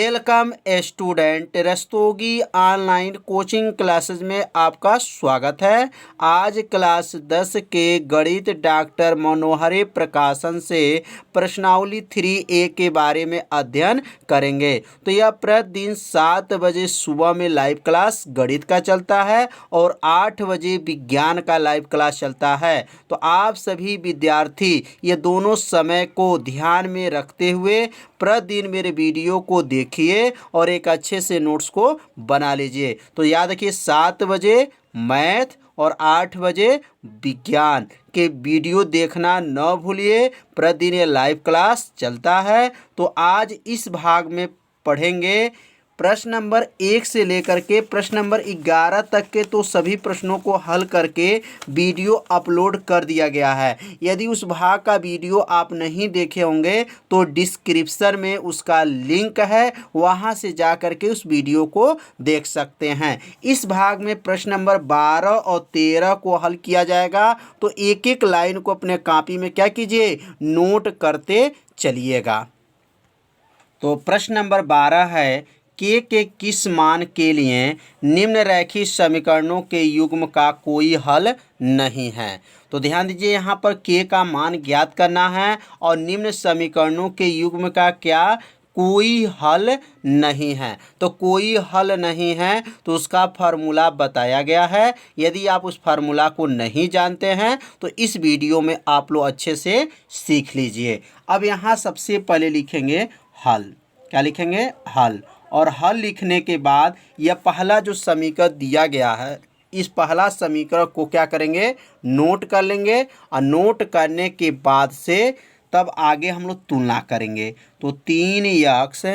Welcome student, Rastogi online coaching classes में आपका स्वागत है। आज क्लास 10 के गणित डॉक्टर मनोहरी प्रकाशन से प्रश्नावली 3A के बारे में अध्ययन करेंगे। तो यह प्रतिदिन 7 बजे सुबह में लाइव क्लास गणित का चलता है और 8 बजे विज्ञान का लाइव क्लास चलता है। तो आप सभी विद्यार्थी ये दोनों समय को ध्यान में रखते हुए प्रतिदिन मेरे वीडियो को देखिए और एक अच्छे से नोट्स को बना लीजिए। तो याद रखिए 7 बजे मैथ और 8 बजे विज्ञान के वीडियो देखना न भूलिए। प्रतिदिन ये लाइव क्लास चलता है। तो आज इस भाग में पढ़ेंगे प्रश्न नंबर 1 से लेकर के प्रश्न नंबर 11 तक के। तो सभी प्रश्नों को हल करके वीडियो अपलोड कर दिया गया है। यदि उस भाग का वीडियो आप नहीं देखे होंगे तो डिस्क्रिप्शन में उसका लिंक है, वहां से जा कर के उस वीडियो को देख सकते हैं। इस भाग में प्रश्न नंबर 12 और 13 को हल किया जाएगा। तो एक एक लाइन को अपने कॉपी में क्या कीजिए, नोट करते चलिएगा। तो प्रश्न नंबर 12 है के किस मान के लिए निम्नरेखित समीकरणों के युग्म का कोई हल नहीं है। तो ध्यान दीजिए, यहाँ पर के का मान ज्ञात करना है और निम्न समीकरणों के युग्म का क्या कोई हल नहीं है। तो कोई हल नहीं है तो उसका फार्मूला बताया गया है। यदि आप उस फार्मूला को नहीं जानते हैं तो इस वीडियो में आप लोग अच्छे से सीख लीजिए। अब यहाँ सबसे पहले लिखेंगे हल। क्या लिखेंगे? हल। और हल लिखने के बाद यह पहला जो समीकरण दिया गया है, इस पहला समीकरण को क्या करेंगे, नोट कर लेंगे। और नोट करने के बाद से तब आगे हम लोग तुलना करेंगे। तो 3x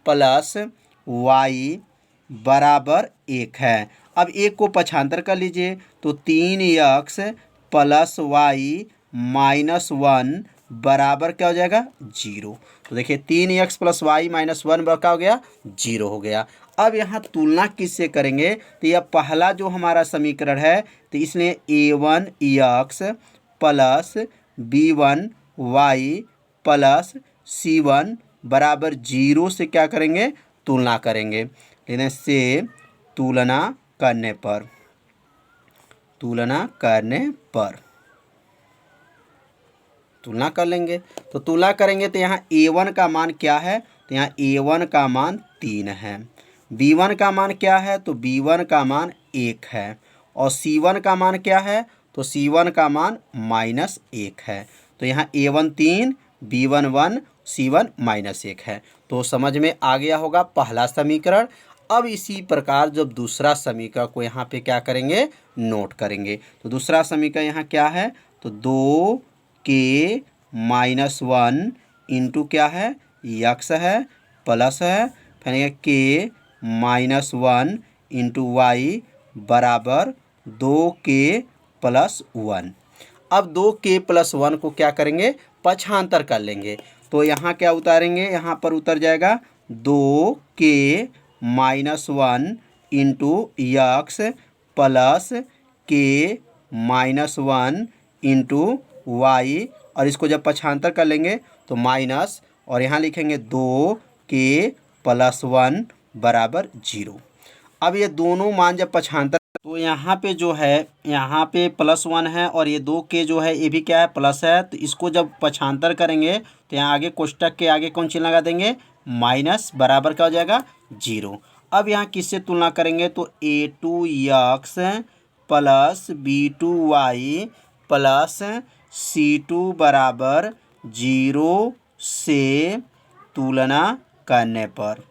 प्लस y बराबर 1 है। अब एक को पक्षांतर कर लीजिए। तो 3x प्लस y माइनस 1 बराबर क्या हो जाएगा, 0। तो देखिए 3x प्लस वाई माइनस 1 बराबर क्या हो गया, 0 हो गया। अब यहाँ तुलना किससे करेंगे, तो यह पहला जो हमारा समीकरण है, तो इसलिए a1x plus b1y plus c1 बराबर 0 से क्या करेंगे, तुलना करेंगे। लेकिन से तुलना करने तुलना कर लेंगे। तो तुलना करेंगे तो यहाँ a1 का मान क्या है, तो यहाँ a1 का मान 3 है। b1 का मान क्या है, तो b1 का मान 1 है। और c1 का मान क्या है, तो c1 का मान -1 है। तो यहाँ a1 3, b1 1, c1 -1 है। तो समझ में आ गया होगा पहला समीकरण। अब इसी प्रकार जब दूसरा समीकरण को यहाँ पे क्या करेंगे, नोट करेंगे। तो दूसरा समीकरण यहाँ क्या है, तो 2k माइनस 1 इंटू क्या है, x है प्लस है, फिर k माइनस 1 इंटू वाई बराबर 2k प्लस 1। अब 2k प्लस 1 को क्या करेंगे, पक्षांतर कर लेंगे। तो यहाँ क्या उतारेंगे, यहाँ पर उतर जाएगा 2k minus 1 into x plus k minus 1 into y, और इसको जब पक्षांतर कर लेंगे तो माइनस, और यहाँ लिखेंगे 2k प्लस 1 बराबर 0। अब ये दोनों मान जब पक्षांतर, तो यहाँ पे जो है, यहाँ पे +1 है और ये 2k जो है ये भी क्या है, प्लस है। तो इसको जब पक्षांतर करेंगे तो यहाँ आगे कोष्टक के आगे कौन चिन्ह लगा देंगे, माइनस, बराबर क्या हो जाएगा, 0। अब यहाँ किससे तुलना करेंगे, तो a2x plus b2y plus c2 बराबर 0 से तुलना करने पर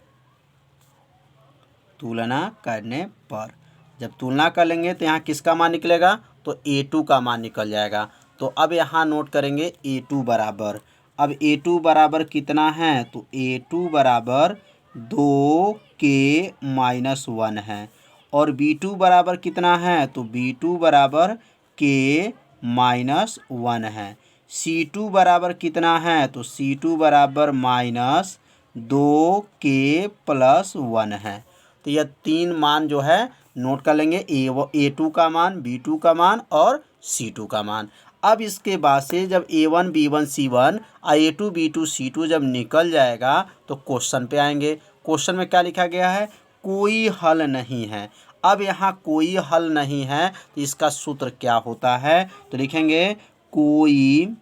जब तुलना कर लेंगे तो यहाँ किसका मान निकलेगा, तो a2 का मान निकल जाएगा। तो अब यहाँ नोट करेंगे a2 बराबर, अब a2 बराबर कितना है, तो a2 बराबर 2k माइनस 1 है। और b2 बराबर कितना है, तो b2 बराबर k माइनस 1 है। c2 बराबर कितना है, तो c2 बराबर माइनस 2k प्लस 1 है। तो यह तीन मान जो है नोट कर लेंगे, a2 का मान, b2 का मान और c2 का मान। अब इसके बाद से जब a1 b1 c1 और a2 b2 c2 जब निकल जाएगा तो क्वेश्चन पे आएंगे। क्वेश्चन में क्या लिखा गया है, कोई हल नहीं है। अब यहाँ कोई हल नहीं है तो इसका सूत्र क्या होता है, तो लिखेंगे कोई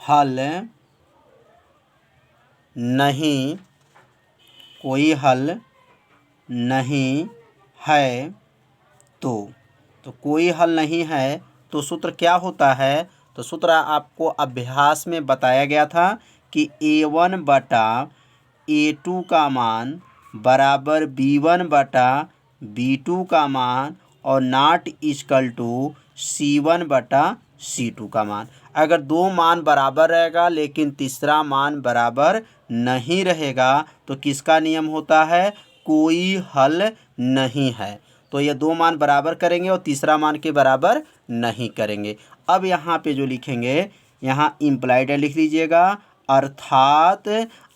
हल नहीं, कोई हल नहीं है तो कोई हल नहीं है तो सूत्र क्या होता है, तो सूत्र आपको अभ्यास में बताया गया था कि A1 बटा A2 का मान बराबर B1 बटा B2 का मान और नॉट इक्वल टू C1 बटा C2 का मान। अगर दो मान बराबर रहेगा लेकिन तीसरा मान बराबर नहीं रहेगा तो किसका नियम होता है, कोई हल नहीं है। तो ये दो मान बराबर करेंगे और तीसरा मान के बराबर नहीं करेंगे। अब यहाँ पे जो लिखेंगे, यहाँ इम्प्लाइड लिख लीजिएगा, अर्थात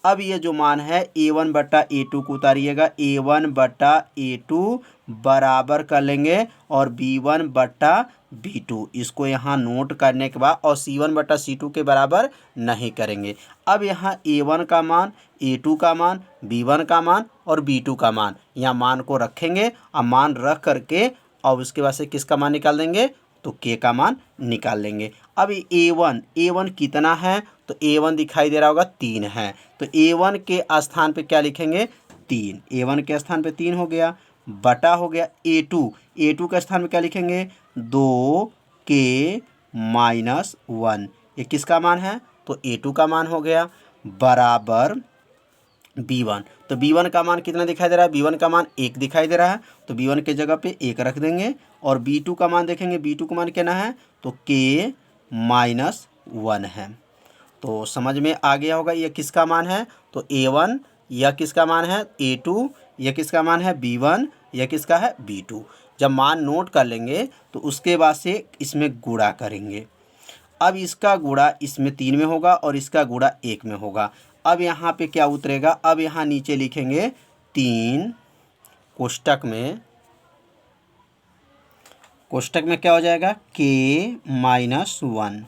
अब ये जो मान है A1 बटा A2 को उतारिएगा, A1 बटा A2 बराबर कर लेंगे और B1 बटा B2, इसको यहाँ नोट करने के बाद और C1 बटा C2 के बराबर नहीं करेंगे। अब यहाँ A1 का मान, A2 का मान, B1 का मान और B2 का मान, यहाँ मान को रखेंगे और मान रख करके और उसके बाद से किसका मान निकाल देंगे, तो K का मान निकाल लेंगे। अब A1 कितना है, तो A1 दिखाई दे रहा होगा 3 है, तो A1 के स्थान पे क्या लिखेंगे, 3, A1 के स्थान पे 3 हो गया, बटा हो गया A2 के स्थान पे क्या लिखेंगे, 2K माइनस 1, ये किसका मान है, तो A2 का मान हो गया, बराबर B1, तो B1 का मान कितना दिखाई दे रहा है, B1 का मान 1 दिखाई दे रहा है, तो B1 के जगह पे 1 रख देंगे और B2 का मान देखेंगे, B2 का मान कितना है, तो K माइनस 1 है। तो समझ में आ गया होगा ये किसका मान है, तो A1, यह किसका मान है A2, यह किसका मान है B1, यह किसका है B2। जब मान नोट कर लेंगे तो उसके बाद से इसमें गुणा करेंगे। अब इसका गुणा इसमें 3 में होगा और इसका गुणा 1 में होगा। अब यहाँ पे क्या उतरेगा, अब यहाँ नीचे लिखेंगे 3 कोष्टक में क्या हो जाएगा, K माइनस 1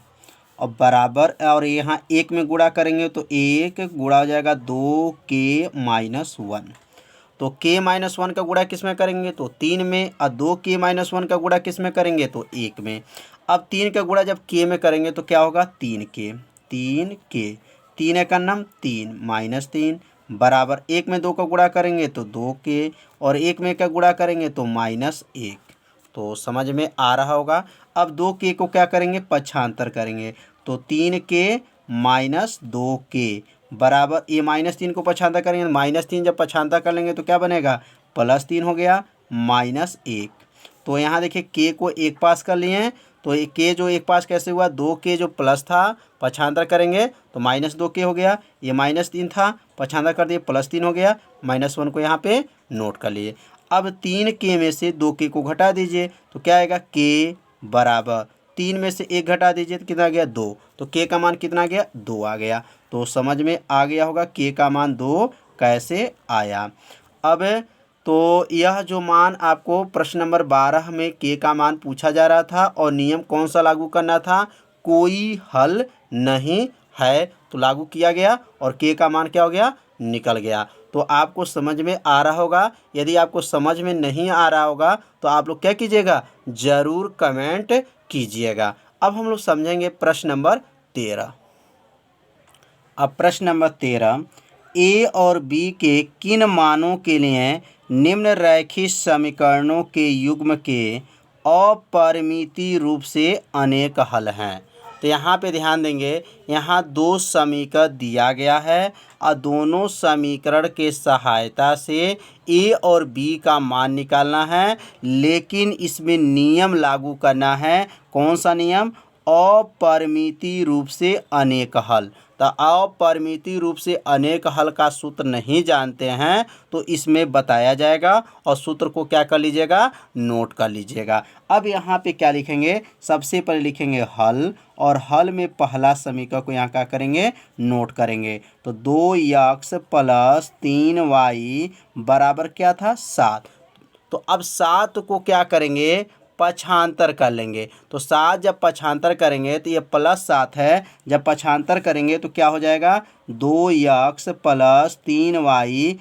और बराबर, और यहाँ 1 में गुणा करेंगे तो 1 गुणा हो जाएगा 2K माइनस 1, तो K माइनस 1 का गुणा किस में करेंगे, तो 3 में, और 2K माइनस 1 का गुणा किस में करेंगे, तो 1 में। अब 3 का गुणा जब K में करेंगे तो क्या होगा, 3K, 3 है का नाम 3 माइनस 3 बराबर 1 में 2 का गुणा करेंगे तो 2K और 1 में का गुणा करेंगे तो माइनस 1। तो समझ में आ रहा होगा। अब 2K को क्या करेंगे, पक्षांतर करेंगे, तो 3K माइनस 2K बराबर, ये माइनस 3 को पक्षांतर करेंगे, माइनस 3 जब पक्षांतर कर लेंगे तो क्या बनेगा, प्लस 3 हो गया माइनस 1। तो यहाँ देखिए K को एक पास कर लिए हैं, तो ये K जो एक पास कैसे हुआ, 2K जो प्लस था पक्षांतर करेंगे तो माइनस 2K हो गया, ये माइनस 3 था पक्षांतर कर दिए प्लस 3 हो गया, माइनस 1 को यहाँ पे नोट कर लिए। अब 3K में से 2K को घटा दीजिए तो क्या आएगा, K बराबर 3 में से 1 घटा दीजिए तो कितना आ गया, 2, तो K का मान कितना आ गया, 2 आ गया। तो समझ में आ गया होगा K का मान 2 कैसे आया। अब तो यह जो मान आपको प्रश्न नंबर 12 में K का मान पूछा जा रहा था और नियम कौन सा लागू करना था, कोई हल नहीं है, तो लागू किया गया और K का मान क्या हो गया, निकल गया। तो आपको समझ में आ रहा होगा। यदि आपको समझ में नहीं आ रहा होगा तो आप लोग क्या कीजिएगा, ज़रूर कमेंट कीजिएगा। अब हम लोग समझेंगे प्रश्न नंबर 13। अब प्रश्न नंबर 13, A और B के किन मानों के लिए निम्न रैखिक समीकरणों के युग्म के अपरिमित रूप से अनेक हल हैं। तो यहाँ पे ध्यान देंगे, यहाँ 2 समीकरण दिया गया है और दोनों समीकरण के सहायता से A और B का मान निकालना है, लेकिन इसमें नियम लागू करना है। कौन सा नियम, अपरिमित रूप से अनेक हल। तो अपरिमित रूप से अनेक हल का सूत्र नहीं जानते हैं तो इसमें बताया जाएगा और सूत्र को क्या कर लीजिएगा, नोट कर लीजिएगा। अब यहाँ पे क्या लिखेंगे, सबसे पहले लिखेंगे हल और हल में पहला समीकरण को यहाँ क्या करेंगे, नोट करेंगे। तो 2x प्लस 3y बराबर क्या था, 7। तो अब 7 को क्या करेंगे, पक्षांतर कर लेंगे। तो 7 जब पक्षांतर करेंगे तो ये +7 है, जब पक्षांतर करेंगे तो क्या हो जाएगा 2x + 3y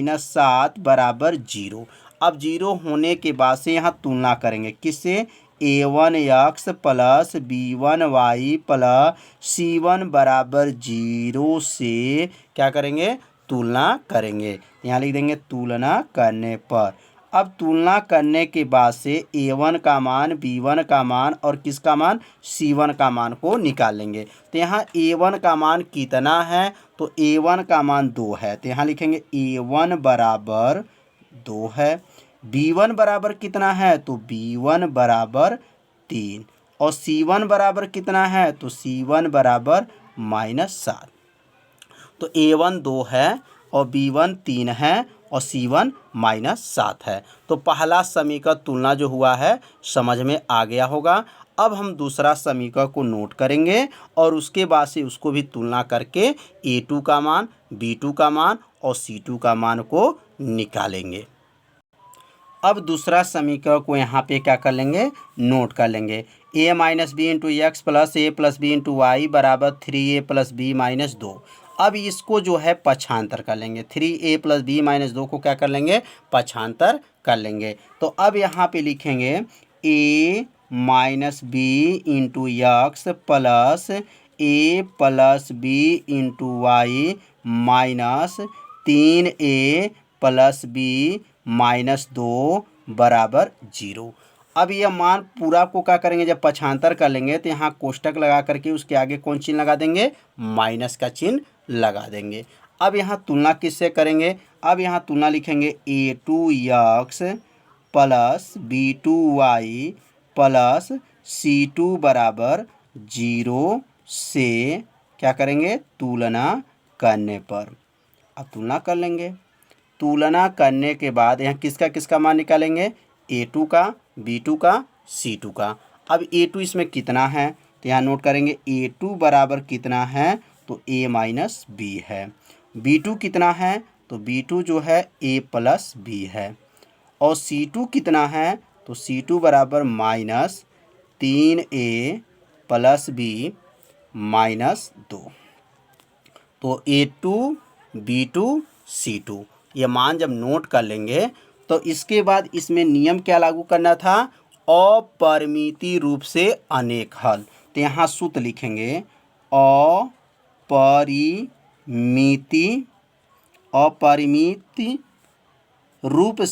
- 7 बराबर 0। अब 0 होने के बाद से यहाँ तुलना करेंगे किससे, a1x + b1y + c1 बराबर 0 से क्या करेंगे, तुलना करेंगे। यहाँ लिख देंगे तुलना करने पर। अब तुलना करने के बाद से a1 का मान, b1 का मान और किसका मान, c1 का मान को निकालेंगे। तो यहाँ a1 का मान कितना है, तो a1 का मान 2 है, तो यहाँ लिखेंगे a1 बराबर 2 है। b1 बराबर कितना है, तो b1 बराबर 3 और c1 बराबर कितना है, तो c1 बराबर -7। तो a1 2 है और b1 3 है और c1 -7 है। तो पहला समीकरण तुलना जो हुआ है समझ में आ गया होगा। अब हम दूसरा समीकरण को नोट करेंगे और उसके बाद से उसको भी तुलना करके a2 का मान, b2 का मान और c2 का मान को निकालेंगे। अब दूसरा समीकरण को यहाँ पे क्या कर लेंगे, नोट कर लेंगे। a - b × x + a + b × y बराबर 3a + b - 2। अब इसको जो है पक्षांतर कर लेंगे। 3a + b - 2 को क्या कर लेंगे, पक्षांतर कर लेंगे। तो अब यहाँ पे लिखेंगे a - b × x + a + b × y - 3a + b - 2 बराबर 0। अब यह मान पूरा को क्या करेंगे, जब पक्षांतर कर लेंगे तो यहाँ कोष्टक लगा करके उसके आगे कौन चिन्ह लगा देंगे, माइनस का चिन्ह लगा देंगे। अब यहाँ तुलना किससे करेंगे, अब यहाँ तुलना लिखेंगे a2x + b2y + c2 बराबर 0 से क्या करेंगे, तुलना करने पर। अब तुलना कर लेंगे। तुलना करने के बाद यहाँ किसका किसका मान निकालेंगे, a2 का, b2 का, c2 का। अब a2 इसमें कितना है, तो यहाँ नोट करेंगे a2 बराबर कितना है, तो a - b है। b2 कितना है, तो b2 जो है a + b है। और c2 कितना है, तो c2 बराबर -3a + b - 2। तो a2 b2 c2 ये मान जब नोट कर लेंगे तो इसके बाद इसमें नियम क्या लागू करना था, अपरिमित रूप से अनेक हल। तो यहाँ सूत्र लिखेंगे अपरिमित रूप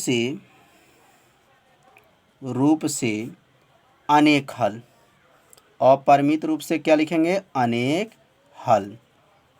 से अनेक हल। अपरिमित रूप से क्या लिखेंगे, अनेक हल।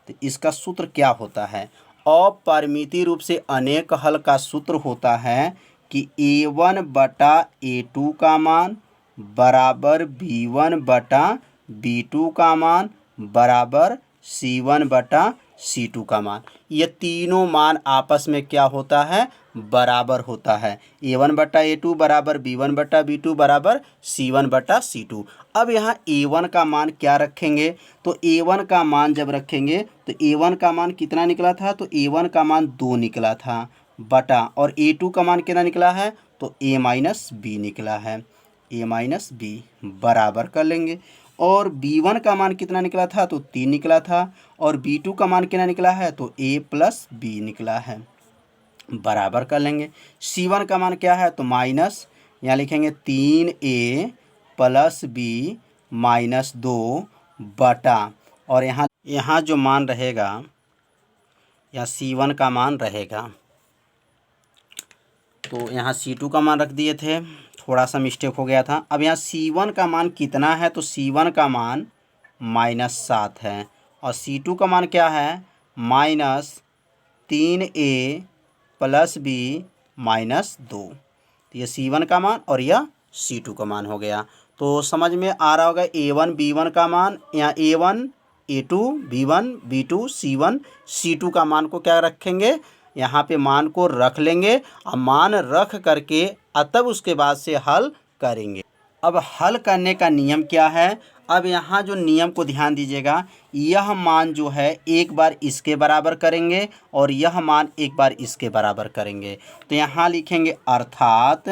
तो इसका सूत्र क्या होता है, अपरिमित रूप से अनेक हल का सूत्र होता है कि a1 बटा a2 का मान बराबर b1 बटा b2 का मान बराबर c1 बटा c2 का मान। ये तीनों मान आपस में क्या होता है, बराबर होता है। a1 बटा a2 बराबर b1 बटा b2 बराबर c1 बटा c2। अब यहाँ a1 का मान क्या रखेंगे, तो a1 का मान जब रखेंगे तो a1 का मान कितना निकला था, तो a1 का मान 2 निकला था बटा, और a2 का मान कितना निकला है, तो a - b निकला है, a - b बराबर कर लेंगे। और b1 का मान कितना निकला था, तो 3 निकला था, और b2 का मान कितना निकला है, तो a + b निकला है, बराबर कर लेंगे। c1 का मान क्या है, तो माइनस, यहाँ लिखेंगे 3a + b - 2 बटा, और यहाँ जो मान रहेगा, यहाँ c1 का मान रहेगा, तो यहाँ c2 का मान रख दिए थे, थोड़ा सा मिस्टेक हो गया था। अब यहाँ c1 का मान कितना है, तो c1 का मान -7 है, और c2 का मान क्या है, -3a + b - 2। तो ये c1 का मान और यह c2 का मान हो गया। तो समझ में आ रहा होगा a1 b1 का मान, यहाँ a1 a2 b1 b2 c1 c2 का मान को क्या रखेंगे, यहाँ पे मान को रख लेंगे, और मान रख करके तब उसके बाद से हल करेंगे। अब हल करने का नियम क्या है, अब यहाँ जो नियम को ध्यान दीजिएगा, यह मान जो है एक बार इसके बराबर करेंगे और यह मान एक बार इसके बराबर करेंगे। तो यहाँ लिखेंगे अर्थात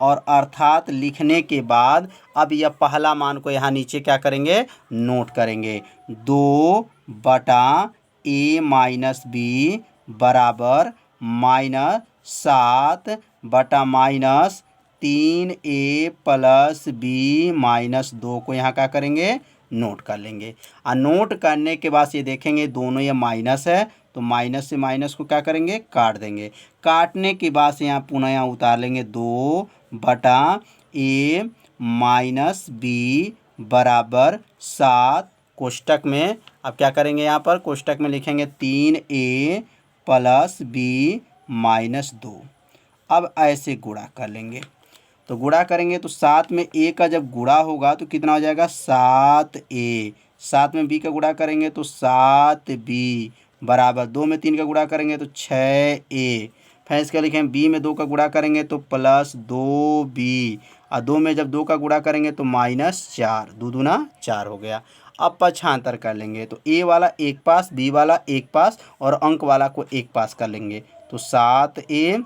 और अर्थात लिखने के बाद अब यह पहला मान को यहाँ नीचे क्या करेंगे, नोट करेंगे। 2/a-b बराबर -7/-3a + b - 2 को यहाँ क्या करेंगे, नोट कर लेंगे। और नोट करने के बाद ये देखेंगे दोनों ये माइनस है, तो माइनस से माइनस को क्या करेंगे, काट देंगे। काटने के बाद से यहाँ पुनः यहाँ उतार लेंगे। 2/a - b बराबर 7 कोष्टक में। अब क्या करेंगे, यहाँ पर कोष्टक में लिखेंगे 3a + b - 2। अब ऐसे गुणा कर लेंगे। तो गुणा करेंगे तो 7 में a का जब गुणा होगा तो कितना हो जाएगा, 7a। 7 में b का गुणा करेंगे तो 7b बराबर 2 में 3 का गुणा करेंगे तो 6a। फिर इसका लिखें b में 2 का गुणा करेंगे तो +2b, और 2 में जब 2 का गुणा करेंगे तो -4, 2 दूना 4 हो गया। अब पक्षांतर कर लेंगे तो a वाला एक पास, b वाला एक पास और अंक वाला को एक पास कर लेंगे। तो 7a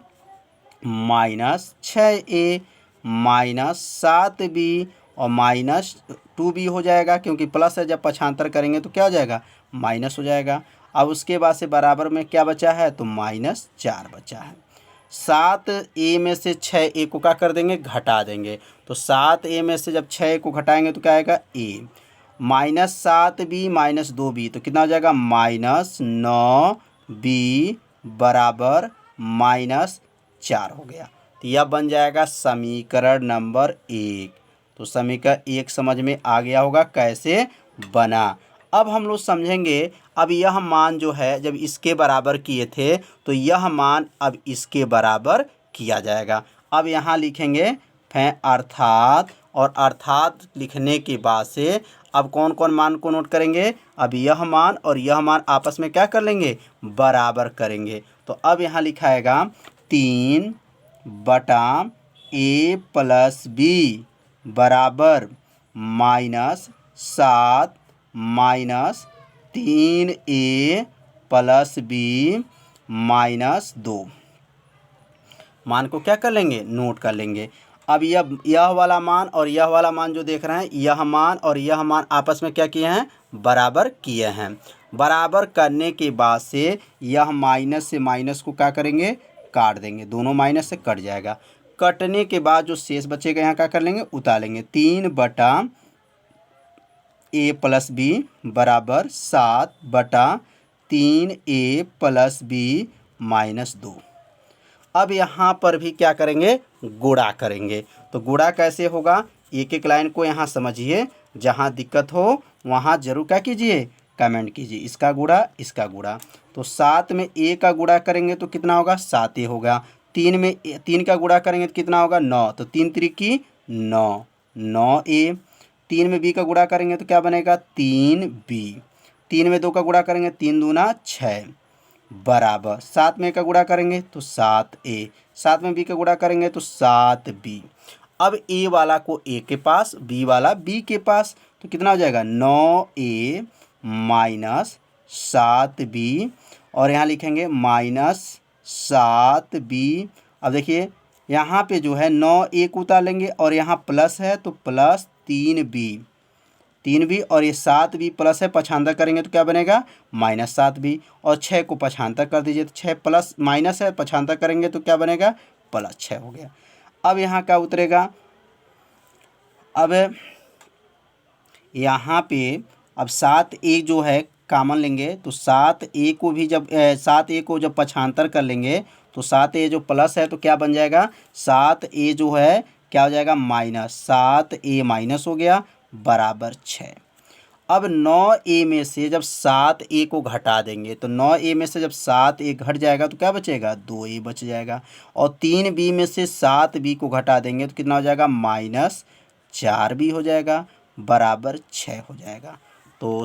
- 6a -7b और -2b हो जाएगा, क्योंकि प्लस है, जब पक्षांतर करेंगे तो क्या हो जाएगा, माइनस हो जाएगा। अब उसके बाद से बराबर में क्या बचा है, तो -4 बचा है। 7a में से 6a को क्या कर देंगे, घटा देंगे। तो 7a में से जब 6a को घटाएंगे तो क्या आएगा, a -7b - 2b तो कितना हो जाएगा, -9b बराबर -4 हो गया। तो यह बन जाएगा समीकरण नंबर 1। तो समीकरण 1 समझ में आ गया होगा कैसे बना। अब हम लोग समझेंगे, अब यह मान जो है जब इसके बराबर किए थे तो यह मान अब इसके बराबर किया जाएगा। अब यहाँ लिखेंगे अर्थात, और अर्थात लिखने के बाद से अब कौन कौन मान को नोट करेंगे, अब यह मान और यह मान आपस में क्या कर लेंगे, बराबर करेंगे। तो अब यहाँ लिखाएगा 3/a + b बराबर -7 - 3a + b - 2 मान को क्या कर लेंगे, नोट कर लेंगे। अब यह वाला मान और यह वाला मान जो देख रहे हैं, यह मान और यह मान आपस में क्या किए हैं, बराबर किए हैं। बराबर करने के बाद से यह माइनस से माइनस को क्या करेंगे, काट देंगे। दोनों माइनस से कट जाएगा। कटने के बाद जो शेष बचेगा यहाँ क्या कर लेंगे, उतार लेंगे। 3/a + b बराबर 7/3a + b - 2। अब यहाँ पर भी क्या करेंगे, गुणा करेंगे। तो गुणा कैसे होगा, एक एक लाइन को यहाँ समझिए, जहाँ दिक्कत हो वहाँ जरूर क्या कीजिए, कमेंट कीजिए। इसका गुणा, इसका गुणा। तो 7 में a का गुणा करेंगे तो कितना होगा, 7a होगा। 3 में 3 का गुणा करेंगे तो कितना होगा, 9। तो 3 त्रिकी 9, 9a। 3 में b का गुणा करेंगे तो क्या बनेगा, 3b। 3 में 2 का गुणा करेंगे, 3 दूना 6 बराबर 7 में का गुणा करेंगे तो 7a। 7 में b का गुणा करेंगे तो 7b। अब a वाला को a के पास, b वाला b के पास, तो कितना हो जाएगा, 9a - 7b और यहाँ लिखेंगे -7b। अब देखिए यहाँ पे जो है 9a को उतार लेंगे और यहाँ प्लस है तो +3b, 3b और ये 7b प्लस है, पक्षांतर करेंगे तो क्या बनेगा, -7b। और 6 को पक्षांतर कर दीजिए तो 6 प्लस माइनस है, पक्षांतर करेंगे तो क्या बनेगा, +6 हो गया। अब यहाँ क्या उतरेगा, अब यहाँ पे अब 7a जो है कॉमन लेंगे तो 7a को भी जब 7a को जब पक्षांतर कर लेंगे तो 7a जो प्लस है तो क्या बन जाएगा, 7a जो है क्या हो जाएगा, -7a माइनस हो गया बराबर 6। अब 9a में से जब 7a को घटा देंगे तो 9a में से जब 7a घट जाएगा तो क्या बचेगा, 2a बच जाएगा। और 3b में से 7b को घटा देंगे तो कितना हो जाएगा, -4b हो जाएगा बराबर 6 हो जाएगा। तो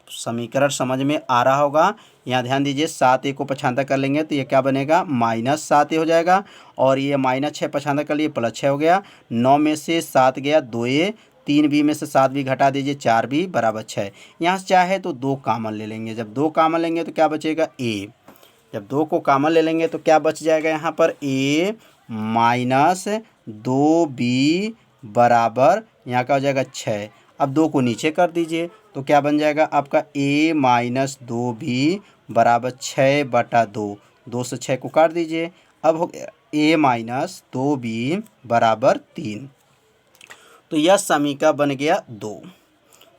समीकरण समझ में आ रहा होगा। यहाँ ध्यान दीजिए, 7a को पक्षांतर कर लेंगे तो ये क्या बनेगा, -7a हो जाएगा और ये -6 पक्षांतर कर लिए +6 हो गया। 9 में से 7 गया 2a, 3b में से 7b घटा दीजिए 4b बराबर 6। यहाँ से चाहे तो 2 कॉमन ले लेंगे। जब 2 कॉमन लेंगे तो क्या बचेगा, a। जब 2 को कॉमन ले लेंगे तो क्या बच जाएगा यहाँ पर, a 2b बराबर यहाँ का हो जाएगा 6। अब 2 को नीचे कर दीजिए तो क्या बन जाएगा आपका a माइनस 2b बराबर 6/2। 2 से 6 को काट दीजिए। अब हो गया a माइनस 2b बराबर 3। तो यह समीकरण बन गया 2।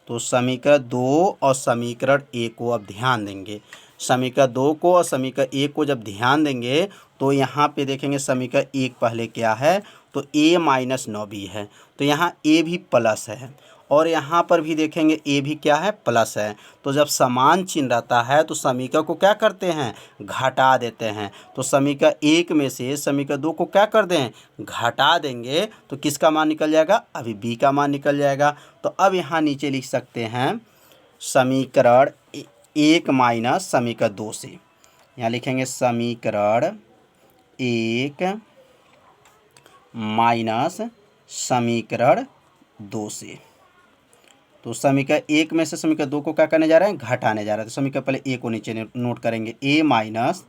तो समीकरण 2 और समीकरण 1 को अब ध्यान देंगे। समीकरण 2 को और समीकरण 1 को जब ध्यान देंगे तो यहाँ पे देखेंगे समीकरण 1 पहले क्या है, तो a माइनस 9b है, तो यहाँ a भी प्लस है और यहाँ पर भी देखेंगे a भी क्या है, प्लस है। तो जब समान चिन्ह रहता है तो समीकरण को क्या करते हैं, घटा देते हैं। तो समीकरण 1 में से समीकरण 2 को क्या कर दें, घटा देंगे तो किसका मान निकल जाएगा, अभी b का मान निकल जाएगा। तो अब यहाँ नीचे लिख सकते हैं समीकरण 1 माइनस समीकरण 2 से। यहाँ लिखेंगे समीकरण 1 माइनस समीकरण 2 से। तो समीकरण 1 में से समीकरण 2 को क्या करने जा रहे हैं, घटाने जा रहे हैं। तो समीकरण पहले a को नीचे नोट करेंगे, a माइनस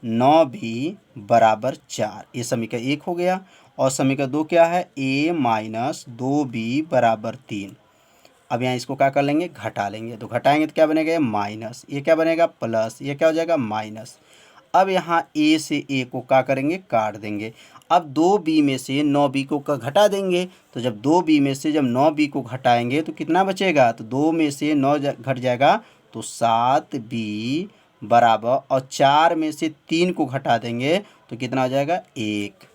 9b बराबर 4, ये समीकरण 1 हो गया। और समीकरण 2 क्या है, a माइनस 2b बराबर 3। अब यहाँ इसको क्या कर लेंगे, घटा लेंगे। तो घटाएंगे तो क्या बनेगा, माइनस, ये क्या बनेगा प्लस, ये क्या हो जाएगा माइनस। अब यहाँ a से a को क्या करेंगे, काट देंगे। अब 2b में से 9b को घटा देंगे। तो जब 2b में से जब 9b को घटाएंगे तो कितना बचेगा, तो 2 में से 9 घट जाएगा तो 7b बराबर, और 4 में से 3 को घटा देंगे तो कितना हो जाएगा 1।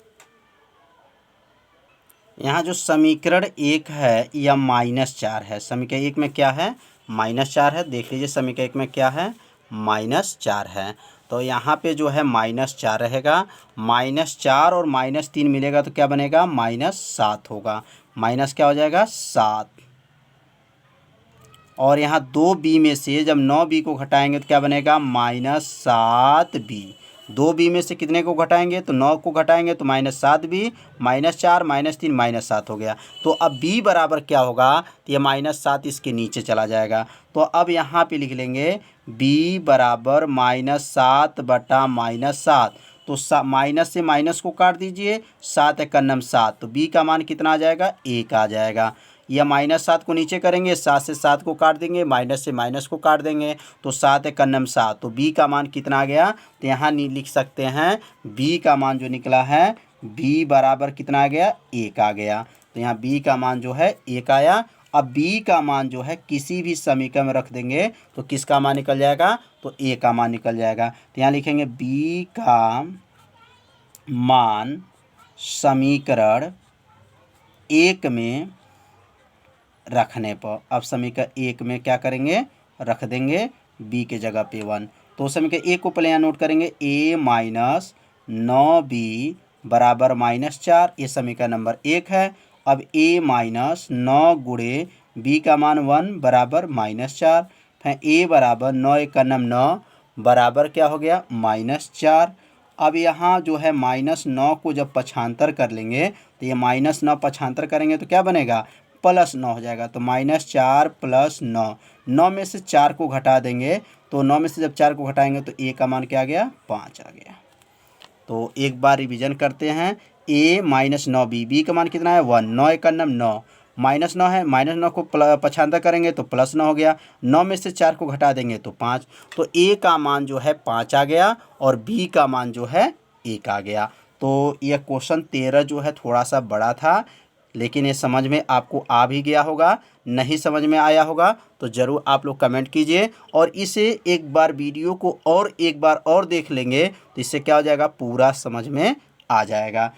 यहाँ जो समीकरण 1 है यह -4 है। समीकरण 1 में क्या है, -4 है। देख लीजिए समीकरण 1 में क्या है, -4 है। तो यहाँ पे जो है -4 रहेगा, -4 और -3 मिलेगा तो क्या बनेगा, -7 होगा। माइनस क्या हो जाएगा 7। और यहाँ 2b में से जब 9b को घटाएंगे तो क्या बनेगा, -7b। 2b में से कितने को घटाएंगे, तो 9 को घटाएंगे तो -7b, -4 -3 -7 हो गया। तो अब b बराबर क्या होगा, तो ये -7 इसके नीचे चला जाएगा। तो अब यहाँ पे लिख लेंगे b बराबर -7 बटा -7। तो माइनस से माइनस को काट दीजिए, 7 × 9 7, तो b का मान कितना आ जाएगा, 1 आ जाएगा। या -7 को नीचे करेंगे, 7 से 7 को काट देंगे, माइनस से माइनस को काट देंगे, तो 7 × 9 7, तो b का मान कितना आ गया, तो यहाँ लिख सकते हैं b का मान जो निकला है, b बराबर कितना आ गया, 1 आ गया। तो यहाँ b का मान जो है 1 आया। अब b का मान जो है किसी भी समीकरण में रख देंगे तो किसका मान निकल जाएगा, तो a का मान निकल जाएगा। तो यहाँ लिखेंगे b का मान समीकरण 1 में रखने पर, अब समीकरण 1 में क्या करेंगे, रख देंगे b के जगह पे 1। तो समीकरण 1 को पहले यहाँ नोट करेंगे, a माइनस 9b बराबर -4, ये समीकरण नंबर 1 है। अब a माइनस 9 गुणे b का मान 1 बराबर -4, फिर a बराबर 9 × 9 बराबर क्या हो गया, -4। अब यहाँ जो है -9 को जब पक्षांतर कर लेंगे तो ये -9 पक्षांतर करेंगे तो क्या बनेगा, +9 हो जाएगा। तो -4 + 9, 9 में से 4 को घटा देंगे, तो 9 में से जब 4 को घटाएंगे तो a का मान क्या आ गया, 5 आ गया। तो एक बार रिवीजन करते हैं, a माइनस 9b, b का मान कितना है 1, 9 × 9 -9 है, -9 को पक्षांतर करेंगे तो +9 हो गया, 9 में से 4 को घटा देंगे तो 5, तो a का मान जो है 5 आ गया और b का मान जो है 1 आ गया। तो यह क्वेश्चन 13 जो है थोड़ा सा बड़ा था, लेकिन ये समझ में आपको आ भी गया होगा। नहीं समझ में आया होगा तो ज़रूर आप लोग कमेंट कीजिए, और इसे एक बार वीडियो को और एक बार और देख लेंगे तो इससे क्या हो जाएगा, पूरा समझ में आ जाएगा।